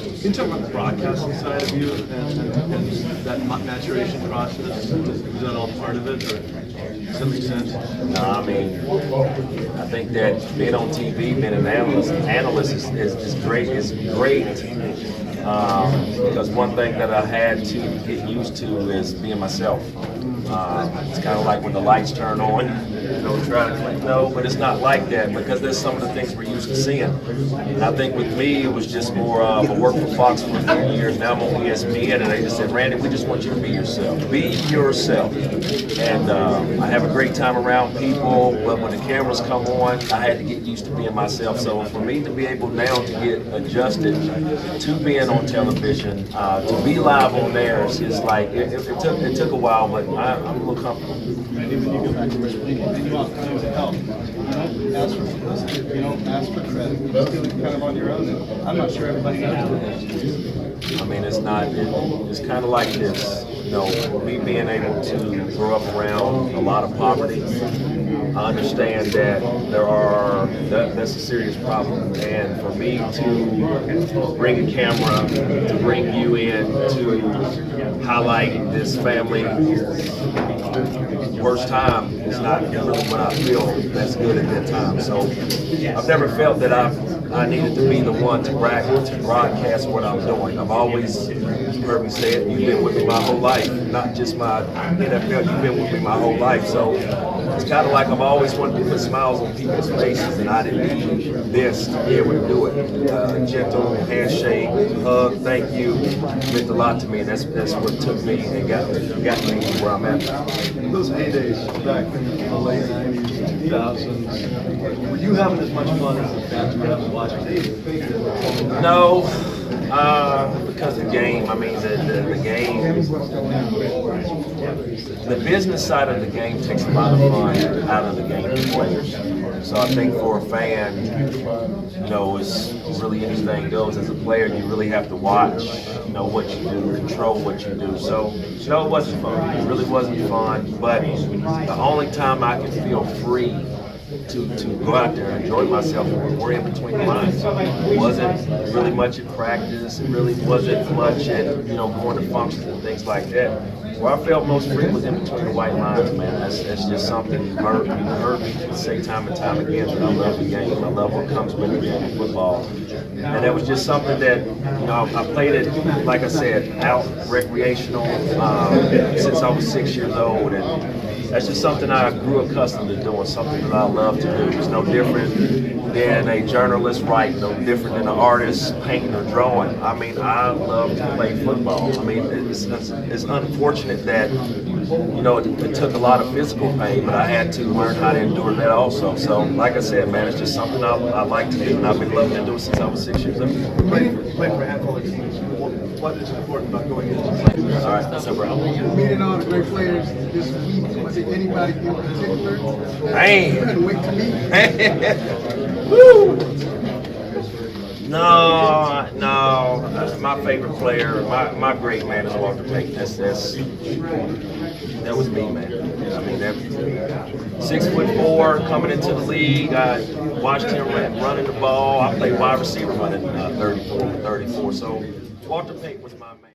Can you talk about the broadcasting side of you and that maturation process? Is that all part of it, or does that make sense? No, I mean, I think that being on TV, being an analyst is great. It's great because one thing that I had to get used to is being myself. It's kind of like when the lights turn on, try to click no, but it's not like that because there's some of the things we're used to seeing. And I think with me, it was just more of a work for Fox for a few years. Now I'm on ESPN, and they just said, Randy, we just want you to be yourself. Be yourself. And I have a great time around people, but when the cameras come on, I had to get used to being myself. So for me to be able now to get adjusted to being on television, to be live on there, is like, it took a while, but I'm a little comfortable. And even you go back to explaining, and you offer things to help. You don't ask for publicity, you don't ask for credit, you just do it kind of on your own. And I'm not sure everybody knows that. I mean, it's kind of like this. Me being able to grow up around a lot of poverty, I understand that that's a serious problem. And for me to bring a camera, to bring you in, to highlight this family worst time is not really what I feel that's good at that time. So I've never felt that I needed to be the one to broadcast what I'm doing. I've always, you heard me say it, you've been with me my whole life, not just my NFL, you've been with me my whole life. So it's kind of like I've always wanted to put smiles on people's faces, and I didn't need this to be able to do it. A gentle handshake, hug, thank you, meant a lot to me, and that's what took me and got me where I'm at. Those heydays back in the late 90s, 2000s, were you having as much fun as the fans were having watching? No, because the game, I mean, the game, the business side of the game takes a lot of fun out of the game for players. So I think for a fan, it's really anything goes. As a player, you really have to watch, what you do, control what you do. So, no, it wasn't fun. It really wasn't fun. But the only time I could feel free to go out there and enjoy myself were in between the lines. It wasn't really much at practice. It really wasn't much at, going to functions and things like that. Where I felt most free was in between the white lines, man. That's just something you heard me say time and time again that I love the game. I love what comes with the game of football. And it was just something that, I played it, like I said, out recreational since I was 6 years old. And that's just something I grew accustomed to doing, something that I love to do. It's no different than a journalist writing, no different than an artist painting or drawing. I mean, I love to play football. I mean, it's unfortunate that, it took a lot of physical pain, but I had to learn how to endure that also. So, like I said, man, it's just something I like to do, and I've been loving to do it since I was 6 years old. Playing for a handful of teams, what is important about going into the All right, so bro. Meeting all the great players this week. Was it anybody in particular? Man. You couldn't wait to meet. Woo! No. My favorite player, my great man is Walter Payton. That was me, man. I mean, 6'4", coming into the league. I watched him running the ball. I played wide receiver running 34. So Walter Payton was